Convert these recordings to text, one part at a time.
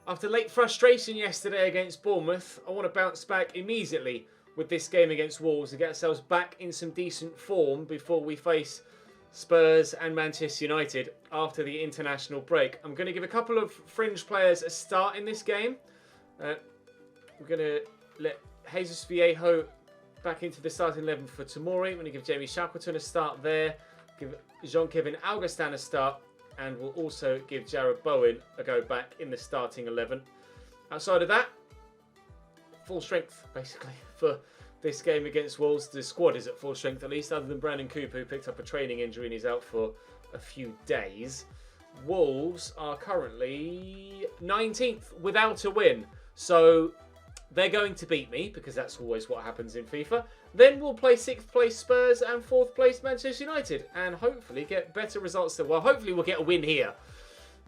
After late frustration yesterday against Bournemouth, I want to bounce back immediately with this game against Wolves and get ourselves back in some decent form before we face Spurs and Manchester United after the international break. I'm going to give a couple of fringe players a start in this game. We're going to let Jesus Viejo back into the starting 11 for Tomori. I'm going to give Jamie Shackleton a start there. Give Jean-Kevin Augustin a start. And we'll also give Jared Bowen a go back in the starting 11. Outside of that, full strength, basically, for this game against Wolves. The squad is at full strength, at least, other than Brandon Cooper, who picked up a training injury and he's out for a few days. Wolves are currently 19th without a win. So they're going to beat me, because that's always what happens in FIFA. Then we'll play 6th place Spurs and 4th place Manchester United. And hopefully get better results there. Well, hopefully we'll get a win here.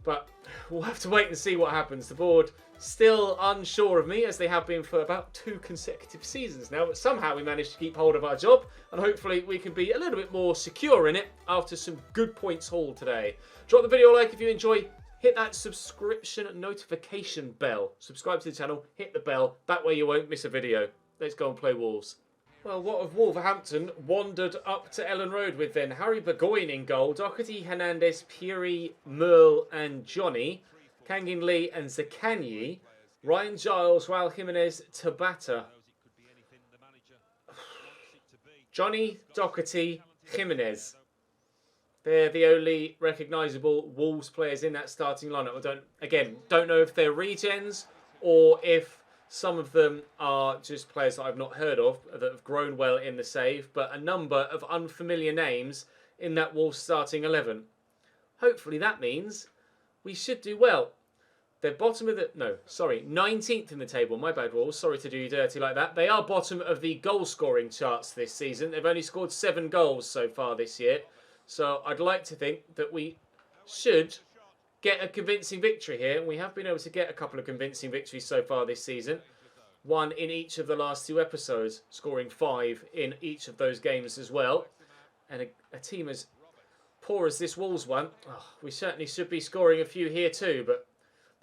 But we'll have to wait and see what happens. The board still unsure of me, as they have been for about 2 consecutive seasons now. But somehow we managed to keep hold of our job. And hopefully we can be a little bit more secure in it after some good points hauled today. Drop the video a like if you enjoy. Hit that subscription notification bell. Subscribe to the channel, hit the bell. That way you won't miss a video. Let's go and play Wolves. Well, what have Wolverhampton wandered up to Elland Road with then? Harry Burgoyne in goal. Doherty, Hernandez, Piri, Merle and Johnny. Kangin Lee and Zakanyi. Ryan Giles, Raul Jimenez, Tabata. Johnny, Doherty, Jimenez. They're the only recognisable Wolves players in that starting lineup. I don't know if they're regens or if some of them are just players that I've not heard of that have grown well in the save, but a number of unfamiliar names in that Wolves starting 11. Hopefully that means we should do well. They're 19th in the table. My bad, Wolves. Sorry to do you dirty like that. They are bottom of the goal scoring charts this season. They've only scored 7 goals so far this year. So I'd like to think that we should get a convincing victory here. And we have been able to get a couple of convincing victories so far this season. 1 in each of the last 2 episodes, scoring 5 in each of those games as well. And a team as poor as this Wolves one, we certainly should be scoring a few here too. But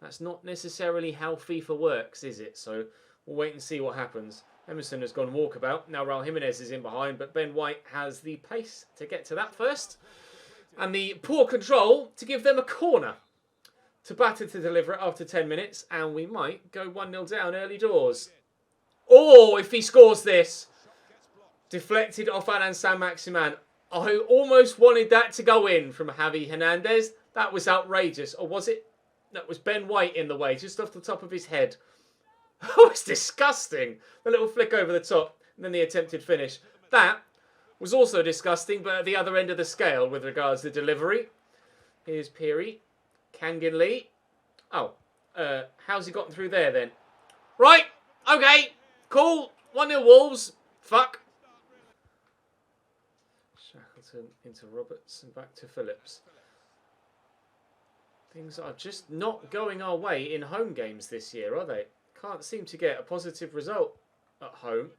that's not necessarily how FIFA works, is it? So we'll wait and see what happens. Emerson has gone walkabout. Now Raul Jimenez is in behind, but Ben White has the pace to get to that first. And the poor control to give them a corner. Tabata to deliver it after 10 minutes. And we might go 1-0 down early doors. Oh, if he scores this. Deflected off Alan San-Maximan. I almost wanted that to go in from Javi Hernandez. That was outrageous. Or was it? That was Ben White in the way, just off the top of his head. Oh, it's disgusting. The little flick over the top and then the attempted finish. That was also disgusting, but at the other end of the scale with regards to delivery. Here's Piri. Kangin Lee. Oh, how's he gotten through there then? Right, okay, cool. 1-0 Wolves. Fuck. Shackleton into Roberts and back to Phillips. Things are just not going our way in home games this year, are they? Can't seem to get a positive result at home.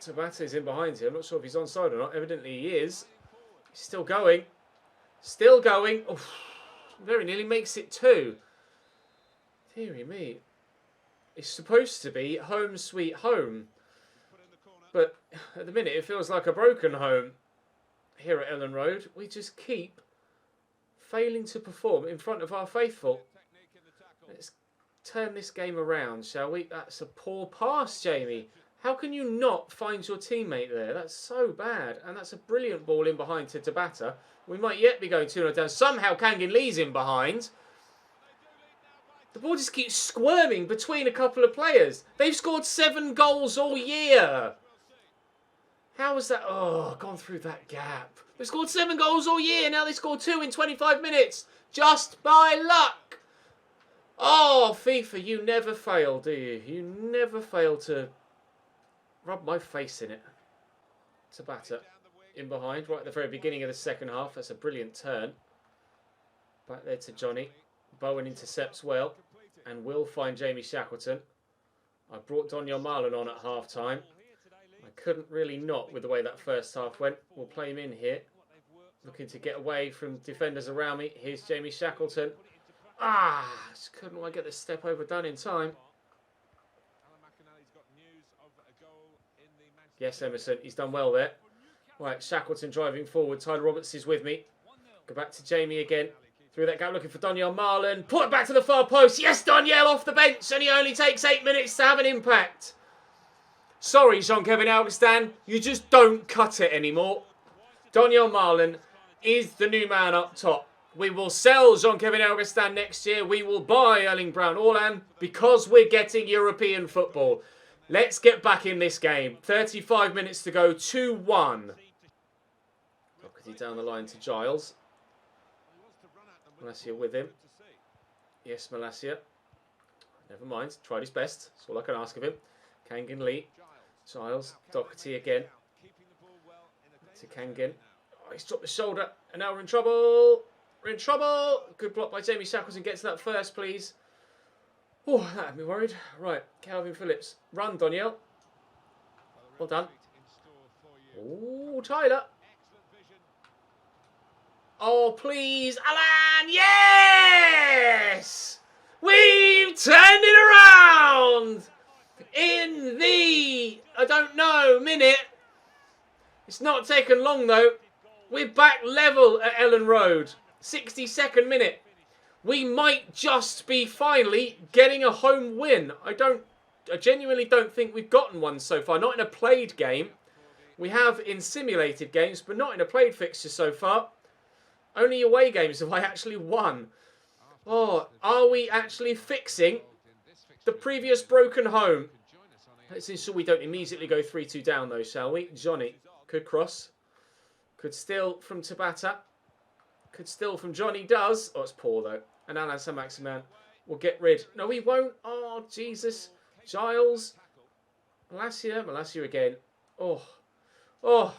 Tabata is in behind here. I'm not sure if he's onside or not. Evidently he is. He's still going. Still going. Oof. Very nearly makes it 2. Deary me. It's supposed to be home sweet home. But at the minute it feels like a broken home here at Elland Road. We just keep failing to perform in front of our faithful. Let's turn this game around, shall we? That's a poor pass, Jamie. How can you not find your teammate there? That's so bad. And that's a brilliant ball in behind to Tabata. We might yet be going 2-0 down. Somehow Kangin Lee's in behind. The ball just keeps squirming between a couple of players. They've scored 7 goals all year. How has that... Oh, gone through that gap. They've scored 7 goals all year. Now they scored 2 in 25 minutes. Just by luck. Oh, FIFA, you never fail, do you? You never fail to rub my face in it. Tabata in behind, right at the very beginning of the second half. That's a brilliant turn. Back there to Johnny. Bowen intercepts well and will find Jamie Shackleton. I brought Daniel Marlon on at half-time. I couldn't really not with the way that first half went. We'll play him in here. Looking to get away from defenders around me. Here's Jamie Shackleton. Just couldn't quite get the step over done in time. Yes, Emerson, he's done well there. Right, Shackleton driving forward. Tyler Roberts is with me. Go back to Jamie again. Through that gap looking for Daniel Marlon. Put it back to the far post. Yes, Daniel off the bench, and he only takes 8 minutes to have an impact. Sorry, Jean-Kevin Augustin, you just don't cut it anymore. Daniel Marlon is the new man up top. We will sell Jean-Kevin Augustin next year. We will buy Erling Brown Haaland because we're getting European football. Let's get back in this game. 35 minutes to go, 2-1. Doherty down the line to Giles. Malacia with him. Yes, Malacia. Never mind. Tried his best. That's all I can ask of him. Kangan Lee. Giles. Doherty again. To Kangan. Oh, he's dropped the shoulder. And now we're in trouble. We're in trouble. Good block by Jamie Shackleton. Get to that first, please. Oh, that had me worried. Right. Calvin Phillips. Run, Daniel. Well done. Oh, Tyler. Oh, please. Alan, yes! We've turned it around in the, I don't know, minute. It's not taken long, though. We're back level at Elland Road. 62nd minute. We might just be finally getting a home win. I genuinely don't think we've gotten one so far. Not in a played game. We have in simulated games, but not in a played fixture so far. Only away games have I actually won. Oh, are we actually fixing the previous broken home? Let's ensure we don't immediately go 3-2 down, though, shall we? Johnny could cross. Could steal from Tabata. Could steal from Johnny. Does. Oh, it's poor, though. And Alan Saint-Maximin will get rid. No, he won't. Oh, Jesus. Giles. Malacia again. Oh. Oh.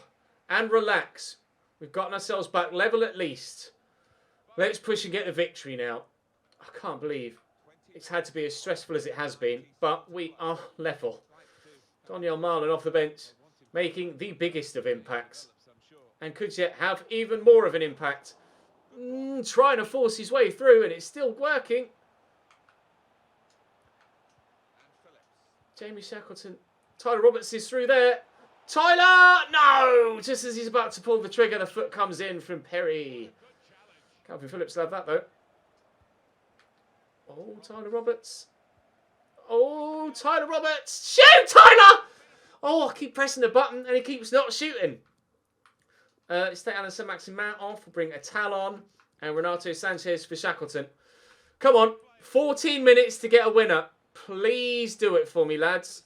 And relax. We've gotten ourselves back level at least. Let's push and get the victory now. I can't believe it's had to be as stressful as it has been, but we are level. Daniel Marlon off the bench, making the biggest of impacts. And could yet have even more of an impact. Trying to force his way through, and it's still working. Jamie Shackleton. Tyler Roberts is through there. Tyler! No! Just as he's about to pull the trigger, the foot comes in from Perry. Calvin Phillips will have that, though. Oh, Tyler Roberts. Oh, Tyler Roberts. Shoot, Tyler! Oh, I keep pressing the button and he keeps not shooting. Let's take Alan Saint-Maximin off. We'll bring Atal on. And Renato Sanchez for Shackleton. Come on. 14 minutes to get a winner. Please do it for me, lads.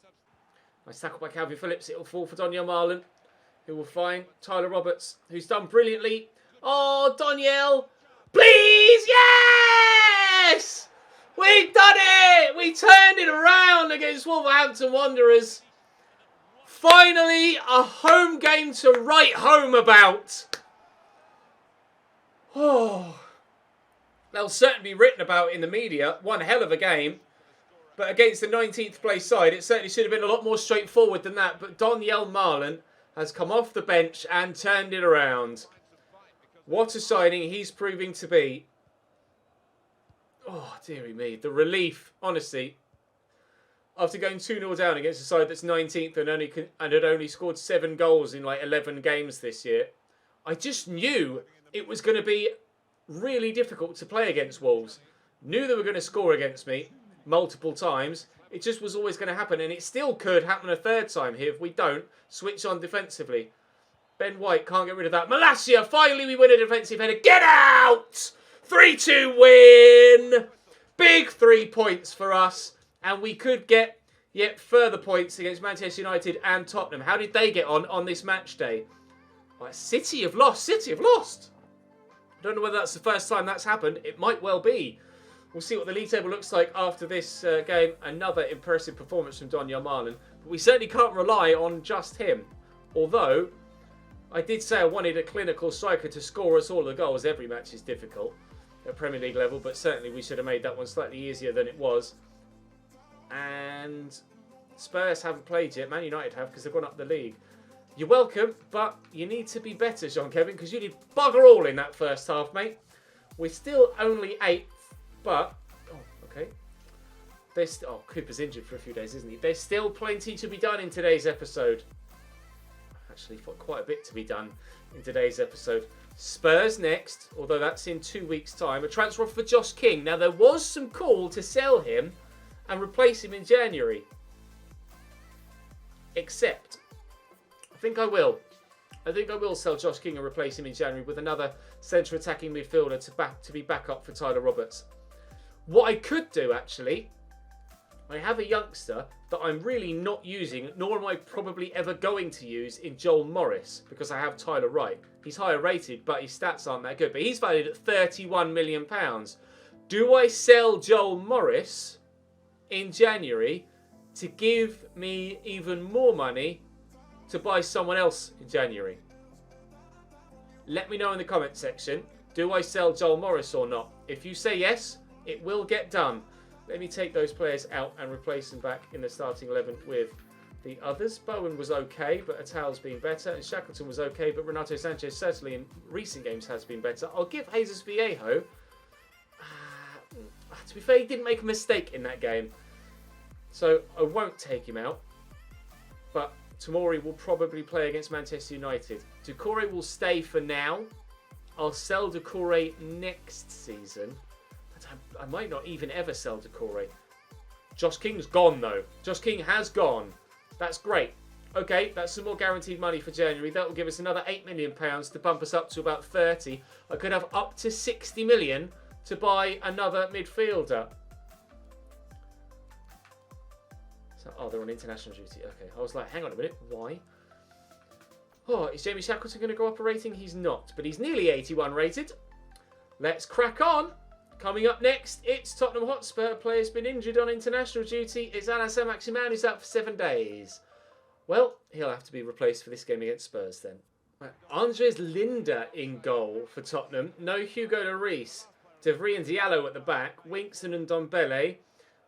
Nice tackle by Calvin Phillips. It'll fall for Daniel Marlon, who will find Tyler Roberts, who's done brilliantly. Oh, Daniel. Please, yes! We've done it! We turned it around against Wolverhampton Wanderers. Finally, a home game to write home about. Oh, they'll certainly be written about in the media. One hell of a game. But against the 19th place side, it certainly should have been a lot more straightforward than that. But Daniel Marlon has come off the bench and turned it around. What a signing he's proving to be. Oh, dearie me. The relief, honestly. After going 2-0 down against a side that's 19th and had only scored 7 goals in like 11 games this year, I just knew it was going to be really difficult to play against Wolves. Knew they were going to score against me multiple times. It just was always going to happen, and it still could happen a third time here if we don't switch on defensively. Ben White can't get rid of that. Malacia, finally we win a defensive header. Get out! 3-2 win! Big 3 points for us, and we could get yet further points against Manchester United and Tottenham. How did they get on this match day? Well, City have lost. City have lost. I don't know whether that's the first time that's happened. It might well be. We'll see what the league table looks like after this game. Another impressive performance from Daniel Marlon. But we certainly can't rely on just him. Although, I did say I wanted a clinical striker to score us all the goals. Every match is difficult at Premier League level. But certainly we should have made that one slightly easier than it was. And Spurs haven't played yet. Man United have because they've gone up the league. You're welcome, but you need to be better, Jean-Kevin, because you did bugger all in that first half, mate. We're still only 8th. But, okay. Cooper's injured for a few days, isn't he? There's still plenty to be done in today's episode. Actually, quite a bit to be done in today's episode. Spurs next, although that's in 2 weeks' time. A transfer offer for Josh King. Now, there was some call to sell him and replace him in January. Except, I think I will sell Josh King and replace him in January with another centre attacking midfielder to be back up for Tyler Roberts. What I could do, actually, I have a youngster that I'm really not using, nor am I probably ever going to use, in Joel Morris, because I have Tyler Wright. He's higher rated, but his stats aren't that good. But he's valued at £31 million. Do I sell Joel Morris in January to give me even more money to buy someone else in January? Let me know in the comment section. Do I sell Joel Morris or not? If you say yes, it will get done. Let me take those players out and replace them back in the starting 11 with the others. Bowen was okay, but Atal's been better. And Shackleton was okay, but Renato Sanchez certainly in recent games has been better. I'll give Jesus Viejo. To be fair, he didn't make a mistake in that game. So I won't take him out. But Tomori will probably play against Manchester United. Doucouré will stay for now. I'll sell Doucouré next season. I might not even ever sell Doucouré. Josh King's gone, though. Josh King has gone. That's great. Okay, that's some more guaranteed money for January. That will give us another £8 million to bump us up to about 30. I could have up to 60 million to buy another midfielder. So, they're on international duty. Okay, I was like, hang on a minute. Why? Is Jamie Shackleton going to go up a rating? He's not, but he's nearly 81 rated. Let's crack on. Coming up next, it's Tottenham Hotspur. A player's been injured on international duty. It's Alain Saint-Maximin who's out for 7 days. Well, he'll have to be replaced for this game against Spurs then. Right. Andres Linda in goal for Tottenham. No Hugo Lloris. De Vries and Diallo at the back. Winkson and Ndombele.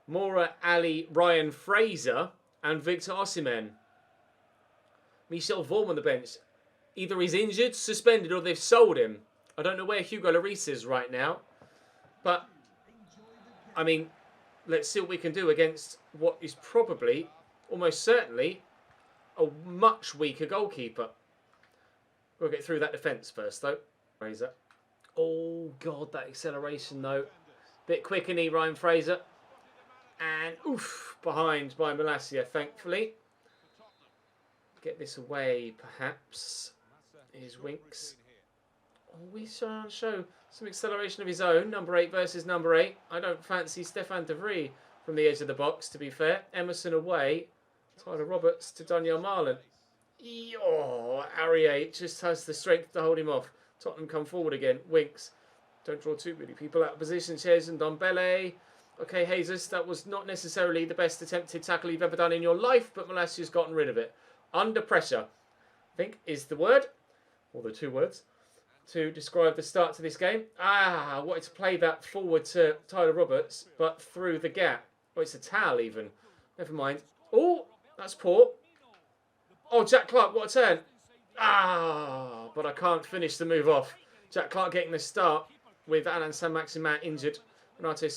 Mora, Ali, Ryan Fraser and Victor Osimhen. Michel Vorm on the bench. Either he's injured, suspended, or they've sold him. I don't know where Hugo Lloris is right now. But, I mean, let's see what we can do against what is probably, almost certainly, a much weaker goalkeeper. We'll get through that defence first, though. Fraser. Oh, God, that acceleration, though. Bit quick, isn't he, Ryan Fraser? And, oof, behind by Malacia, thankfully. Get this away, perhaps. Here's Winks. Oh, we shall show some acceleration of his own. Number 8 versus number 8. I don't fancy Stefan de Vries from the edge of the box, to be fair. Emerson away. Tyler Roberts to Daniel Marlon. Aurier just has the strength to hold him off. Tottenham come forward again. Winks. Don't draw too many people out of position. Ches and Ndombele. Okay, Jesus, that was not necessarily the best attempted tackle you've ever done in your life, but Malacia's gotten rid of it. Under pressure, I think, is the word, or the 2 words, to describe the start to this game. I wanted to play that forward to Tyler Roberts, but through the gap. Oh, it's a towel even. Never mind. Oh, that's poor. Oh, Jack Clark, what a turn. But I can't finish the move off. Jack Clark getting the start with Alain Saint-Maximin injured. Renato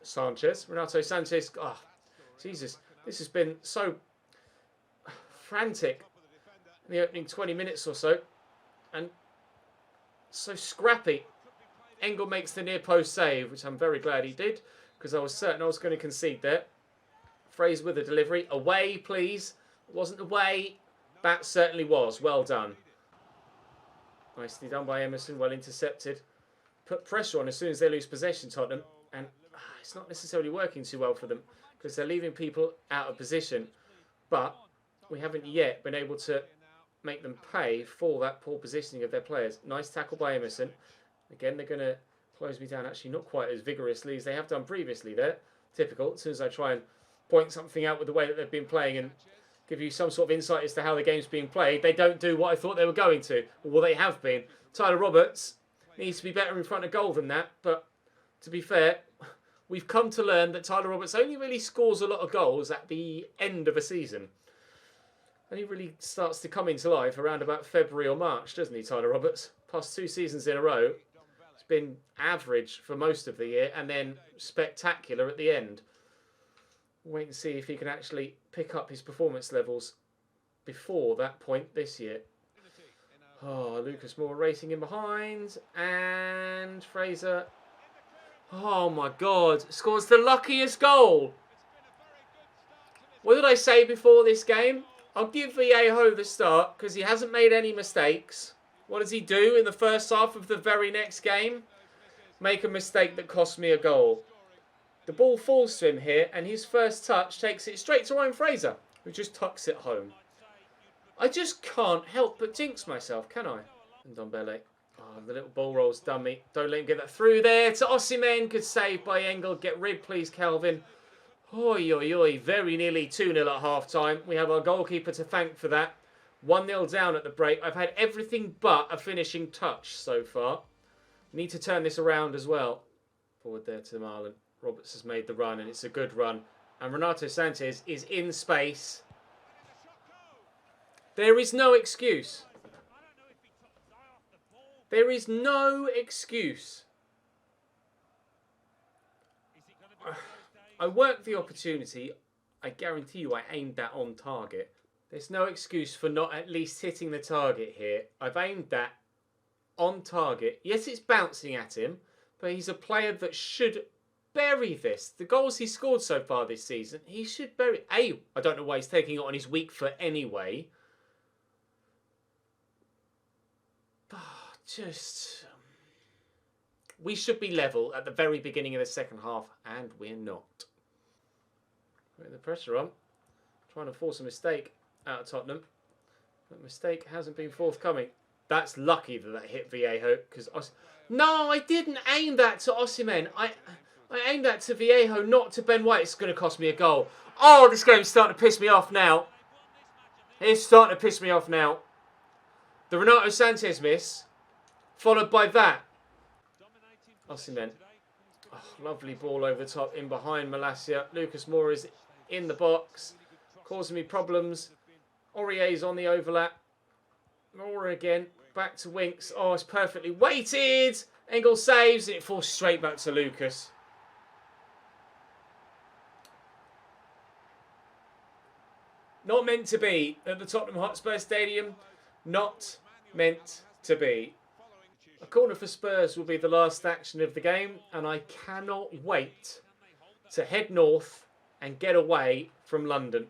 Sanchez. Jesus. This has been so frantic in the opening 20 minutes or so. And so scrappy. Engel makes the near post save, which I'm very glad he did, because I was certain I was going to concede there. Fraser with a delivery. Away, please. It wasn't away. That certainly was. Well done. Nicely done by Emerson. Well intercepted. Put pressure on as soon as they lose possession, Tottenham. And it's not necessarily working too well for them, because they're leaving people out of position. But we haven't yet been able to make them pay for that poor positioning of their players. Nice tackle by Emerson. Again, they're going to close me down, actually not quite as vigorously as they have done previously there. Typical. As soon as I try and point something out with the way that they've been playing and give you some sort of insight as to how the game's being played, they don't do what I thought they were going to, or what they have been. Tyler Roberts needs to be better in front of goal than that, but to be fair, we've come to learn that Tyler Roberts only really scores a lot of goals at the end of a season. And he really starts to come into life around about February or March, doesn't he, Tyler Roberts? Past 2 seasons in a row, he's been average for most of the year and then spectacular at the end. Wait and see if he can actually pick up his performance levels before that point this year. Oh, Lucas Moore racing in behind. And Fraser. Oh my God. Scores the luckiest goal. What did I say before this game? I'll give Viejo the start because he hasn't made any mistakes. What does he do in the first half of the very next game? Make a mistake that cost me a goal. The ball falls to him here and his first touch takes it straight to Ryan Fraser, who just tucks it home. I just can't help but jinx myself, can I? And Ndombele. Oh, the little ball roll's done me. Don't let him get that through there to Osimhen. Good save by Engel. Get rid, please, Calvin. Oi, oi, oi. Very nearly 2-0 at half-time. We have our goalkeeper to thank for that. 1-0 down at the break. I've had everything but a finishing touch so far. Need to turn this around as well. Forward there to Marlon. Roberts has made the run, and it's a good run. And Renato Sanchez is in space. There is no excuse. There is no excuse. I worked the opportunity. I guarantee you I aimed that on target. There's no excuse for not at least hitting the target here. I've aimed that on target. Yes, it's bouncing at him, but he's a player that should bury this. The goals he scored so far this season, he should bury. I don't know why he's taking it on his weak foot anyway. We should be level at the very beginning of the second half, and we're not. Putting the pressure on. Trying to force a mistake out of Tottenham. That mistake hasn't been forthcoming. That's lucky that hit Viejo. No, I didn't aim that to Osimhen. I aimed that to Viejo, not to Ben White. It's going to cost me a goal. Oh, this game's starting to piss me off now. It's starting to piss me off now. The Renato Sanchez miss, followed by that. Osimhen. Oh, lovely ball over the top, in behind Malacia. Lucas Moura is in the box, causing me problems. Aurier's on the overlap. Moura again, back to Winks. Oh, it's perfectly weighted. Engel saves, and it falls straight back to Lucas. Not meant to be at the Tottenham Hotspur Stadium. Not meant to be. A corner for Spurs will be the last action of the game, and I cannot wait to head north and get away from London.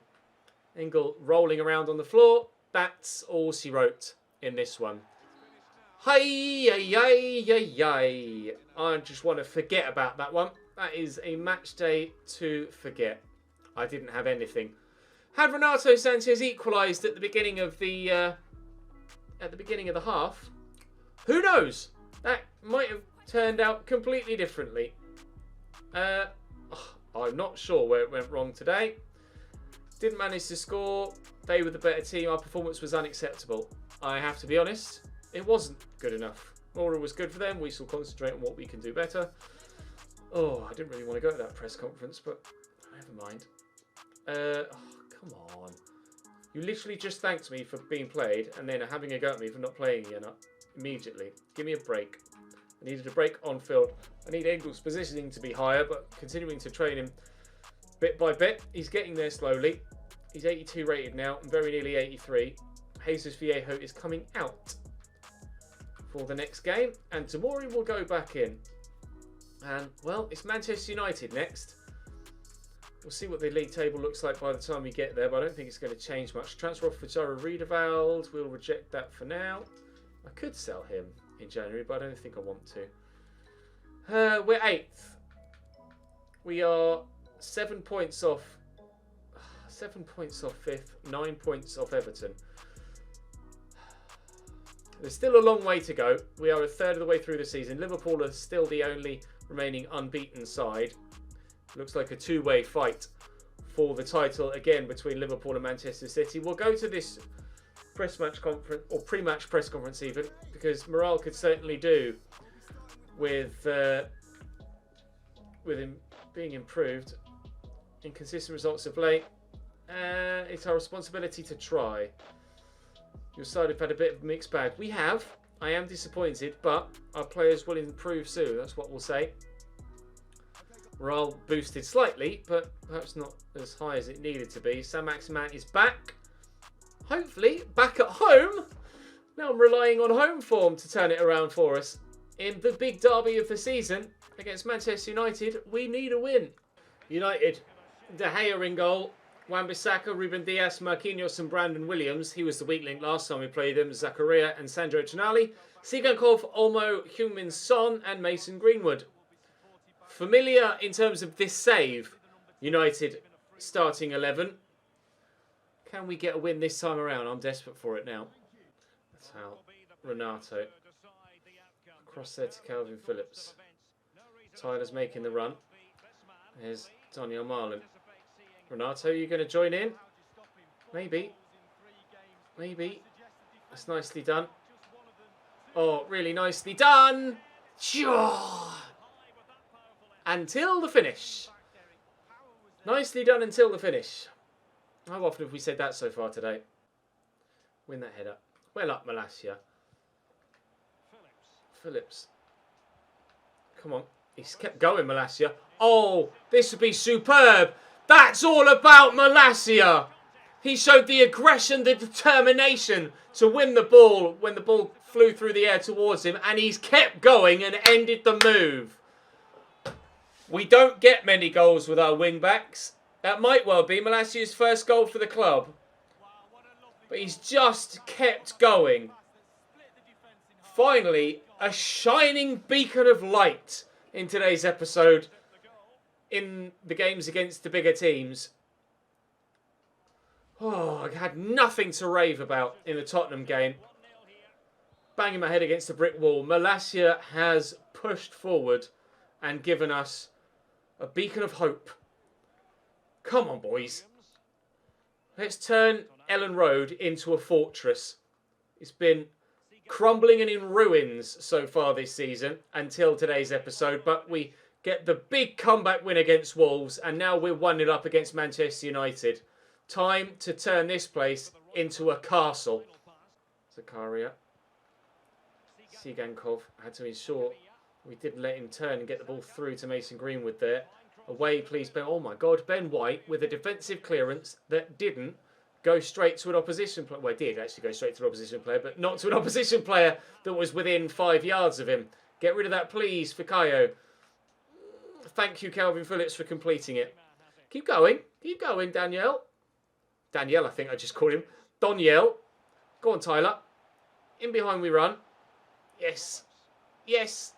Engel rolling around on the floor. That's all she wrote in this one. Hey, hey, hey, hey, hey. I just want to forget about that one. That is a match day to forget. I didn't have anything. Had Renato Sanchez equalised at the beginning of the half, who knows? That might have turned out completely differently. I'm not sure where it went wrong today. Didn't manage to score. They were the better team. Our performance was unacceptable. I have to be honest. It wasn't good enough. Aura was good for them. We shall concentrate on what we can do better. Oh, I didn't really want to go to that press conference, but never mind. Come on. You literally just thanked me for being played and then having a go at me for not playing again immediately. Give me a break. I needed a break on field. I need Engel's positioning to be higher, but continuing to train him bit by bit. He's getting there slowly. He's 82 rated now and very nearly 83. Jesus Viejo is coming out for the next game, and Tomori will go back in. And, well, it's Manchester United next. We'll see what the league table looks like by the time we get there, but I don't think it's going to change much. Transfer offer for Jaro Riedewald. We'll reject that for now. I could sell him in January, but I don't think I want to. We're 8th. We are 7 points off. 7 points off 5th. 9 points off Everton. There's still a long way to go. We are a third of the way through the season. Liverpool are still the only remaining unbeaten side. Looks like a two-way fight for the title again between Liverpool and Manchester City. We'll go to this press-match conference, or pre-match press conference even, because morale could certainly do with him being improved. Inconsistent results of late. It's our responsibility to try. Your side have had a bit of a mixed bag. We have. I am disappointed, but our players will improve soon. That's what we'll say. Morale boosted slightly, but perhaps not as high as it needed to be. Saint-Maximin is back. Hopefully, back at home. Now I'm relying on home form to turn it around for us. In the big derby of the season against Manchester United, we need a win. United, De Gea in goal. Wan-Bissaka, Ruben Dias, Marquinhos and Brandon Williams. He was the weak link last time we played them. Zakaria and Sandro Tonali. Sigankov, Olmo, Heung-min Son and Mason Greenwood. Familiar in terms of this save. United starting 11. Can we get a win this time around? I'm desperate for it now. That's how Renato. Cross there to Calvin Phillips. Tyler's making the run. There's Daniel Marlin. Renato, you going to join in? Maybe. Maybe. That's nicely done. Oh, really nicely done. Until the finish. Nicely done until the finish. How often have we said that so far today? Win that header. Well up, Malacia. Phillips. Come on. He's kept going, Malacia. Oh, this would be superb. That's all about Malacia. He showed the aggression, the determination to win the ball when the ball flew through the air towards him. And he's kept going and ended the move. We don't get many goals with our wing-backs. That might well be Malacia's first goal for the club. But he's just kept going. Finally, a shining beacon of light in today's episode in the games against the bigger teams. Oh, I had nothing to rave about in the Tottenham game. Banging my head against a brick wall. Malacia has pushed forward and given us a beacon of hope. Come on, boys. Let's turn Elland Road into a fortress. It's been crumbling and in ruins so far this season until today's episode, but we get the big comeback win against Wolves, and now we're 1-0 up against Manchester United. Time to turn this place into a castle. Zakaria. Sigankov had to ensure we didn't let him turn and get the ball through to Mason Greenwood there. Away, please, Ben. Oh, my God. Ben White with a defensive clearance that didn't go straight to an opposition player. Well, it did actually go straight to an opposition player, but not to an opposition player that was within 5 yards of him. Get rid of that, please, Fikayo. Thank you, Calvin Phillips, for completing it. Keep going. Keep going, Danielle. Danielle, I think I just called him. Danielle. Go on, Tyler. In behind we run. Yes. Yes.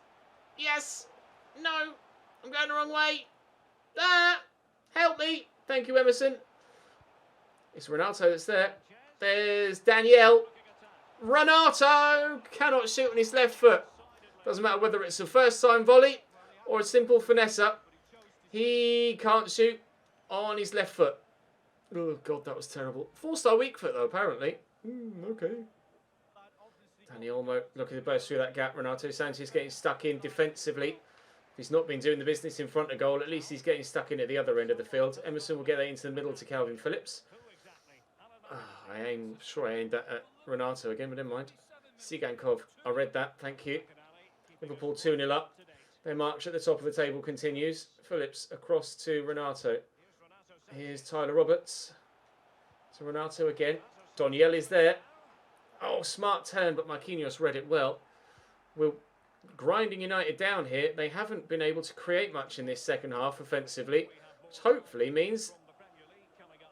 Yes. No. I'm going the wrong way. Ah, help me. Thank you, Emerson. It's Renato that's there. There's Danielle. Renato cannot shoot on his left foot. Doesn't matter whether it's a first-time volley or a simple finesse up. He can't shoot on his left foot. Oh, God, that was terrible. 4-star weak foot, though, apparently. Okay. Danny Olmo looking to burst through that gap. Renato Sanchez getting stuck in defensively. He's not been doing the business in front of goal. At least he's getting stuck in at the other end of the field. Emerson will get that into the middle to Calvin Phillips. I'm sure I aimed that at Renato again, but never mind. Sigankov, I read that. Thank you. Liverpool 2-0 up. Their march at the top of the table continues. Phillips across to Renato. Here's Tyler Roberts. To Renato again. Danielle is there. Oh, smart turn, but Marquinhos read it well. We're grinding United down here. They haven't been able to create much in this second half offensively, which hopefully means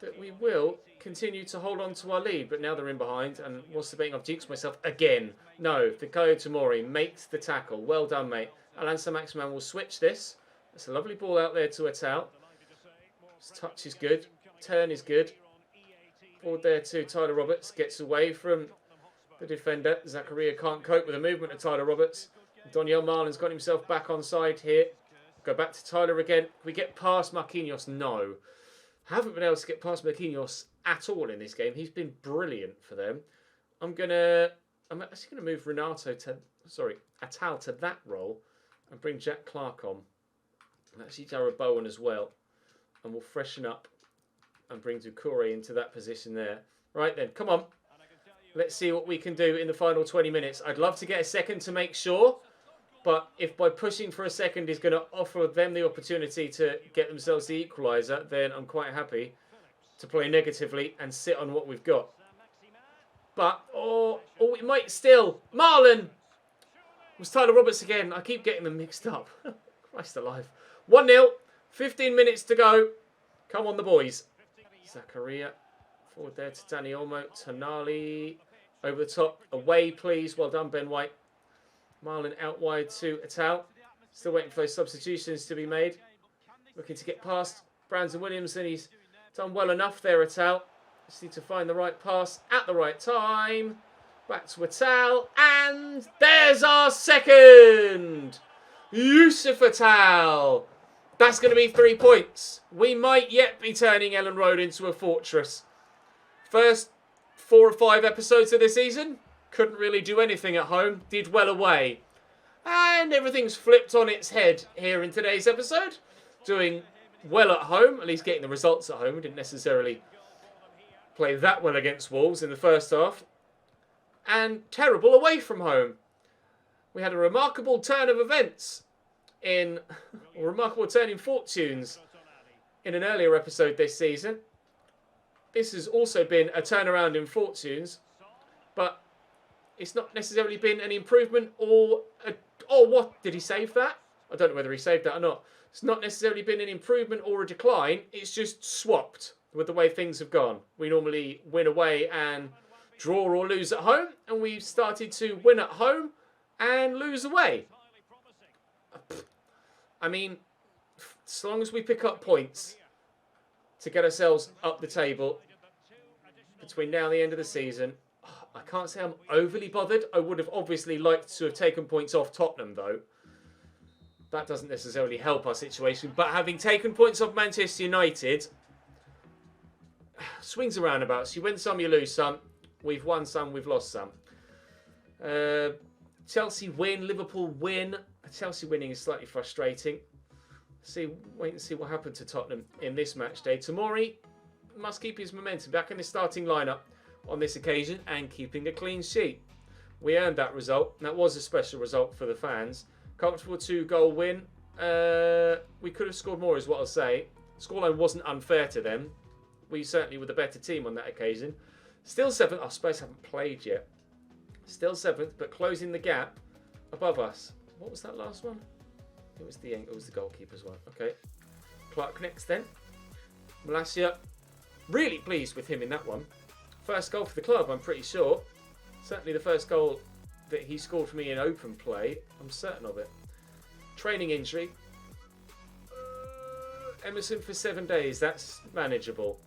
that we will continue to hold on to our lead. But now they're in behind, and what's the betting? I've jinxed myself again. No, Fikayo Tomori makes the tackle. Well done, mate. Alan Saint-Maximin will switch this. It's a lovely ball out there to Atal. His touch is good. Turn is good. Forward there to Tyler Roberts. Gets away from the defender. Zakaria can't cope with the movement of Tyler Roberts. Daniel Marlin's got himself back on side here. Go back to Tyler again. Can we get past Marquinhos? No. Haven't been able to get past Marquinhos at all in this game. He's been brilliant for them. I'm actually gonna move Atal to that role and bring Jack Clark on. And actually Jared Bowen as well. And we'll freshen up and bring Doucouré into that position there. Right then, come on. Let's see what we can do in the final 20 minutes. I'd love to get a second to make sure. But if by pushing for a second is going to offer them the opportunity to get themselves the equaliser, then I'm quite happy to play negatively and sit on what we've got. But, it might still. Marlon! It was Tyler Roberts again. I keep getting them mixed up. Christ alive. 1-0. 15 minutes to go. Come on, the boys. Zakaria. Forward there to Danny Olmo. Tonali. Over the top. Away, please. Well done, Ben White. Marlon out wide to Atal. Still waiting for those substitutions to be made. Looking to get past Brandon Williams, and he's done well enough there, Atal. Just need to find the right pass at the right time. Back to Atal, and there's our second! Yusuf Atal! That's going to be 3 points. We might yet be turning Elland Road into a fortress. First 4 or 5 episodes of the season, couldn't really do anything at home, did well away. And everything's flipped on its head here in today's episode. Doing well at home, at least getting the results at home. We didn't necessarily play that well against Wolves in the first half. And terrible away from home. We had a remarkable turn of events in fortunes in an earlier episode this season. This has also been a turnaround in fortunes, but it's not necessarily been an improvement or what? Did he save that? I don't know whether he saved that or not. It's not necessarily been an improvement or a decline. It's just swapped with the way things have gone. We normally win away and draw or lose at home, and we've started to win at home and lose away. I mean, as long as we pick up points to get ourselves up the table between now and the end of the season, I can't say I'm overly bothered. I would have obviously liked to have taken points off Tottenham, though. That doesn't necessarily help our situation. But having taken points off Manchester United, swings and roundabouts. You win some, you lose some. We've won some, we've lost some. Chelsea win, Liverpool win. Chelsea winning is slightly frustrating. Wait and see what happened to Tottenham in this match day. Tomori must keep his momentum back in the starting lineup on this occasion and keeping a clean sheet. We earned that result. That was a special result for the fans. Comfortable 2-goal win. We could have scored more is what I'll say. Scoreline wasn't unfair to them. We certainly were the better team on that occasion. Still 7th. Oh, Spurs haven't played yet. Still 7th, but closing the gap above us. What was that last one? It was the goalkeeper's one. Okay. Clark next then. Malacia. Really pleased with him in that one. First goal for the club, I'm pretty sure. Certainly the first goal that he scored for me in open play. I'm certain of it. Training injury. Emerson for 7 days. That's manageable.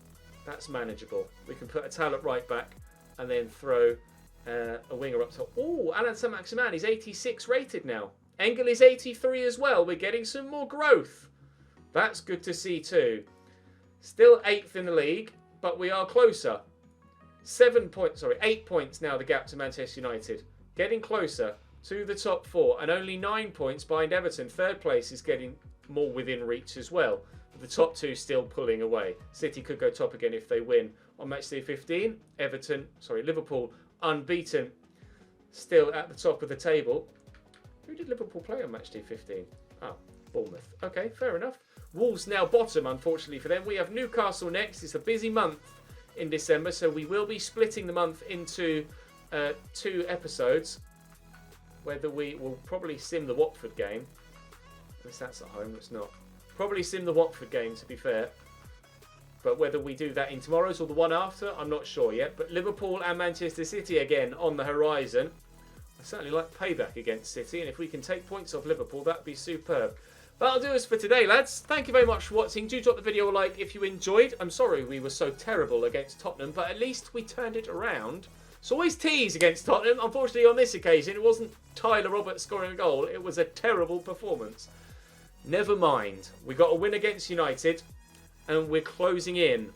That's manageable. We can put a talent right back and then throw a winger up top. Oh, Alan Saint-Maximin. He's 86 rated now. Engel is 83 as well. We're getting some more growth. That's good to see too. Still 8th in the league, but we are closer. 8 points now the gap to Manchester United. Getting closer to the top 4 and only 9 points behind Everton. 3rd place is getting more within reach as well. The top 2 still pulling away. City could go top again if they win on matchday 15. Liverpool unbeaten, still at the top of the table. Who did Liverpool play on matchday 15? Oh, Bournemouth. Okay, fair enough. Wolves now bottom, unfortunately for them. We have Newcastle next. It's a busy month in December, so we will be splitting the month into 2 episodes. Whether we will probably sim the Watford game. Unless that's at home, it's not. Probably sim the Watford game, to be fair. But whether we do that in tomorrow's or the one after, I'm not sure yet. But Liverpool and Manchester City again on the horizon. I certainly like payback against City, and if we can take points off Liverpool, that'd be superb. That'll do us for today, lads. Thank you very much for watching. Do drop the video a like if you enjoyed. I'm sorry we were so terrible against Tottenham, but at least we turned it around. It's always tease against Tottenham. Unfortunately, on this occasion, it wasn't Tyler Roberts scoring a goal. It was a terrible performance. Never mind. We got a win against United, and we're closing in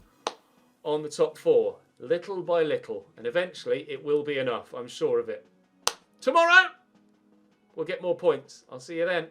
on the top 4, little by little. And eventually, it will be enough. I'm sure of it. Tomorrow, we'll get more points. I'll see you then.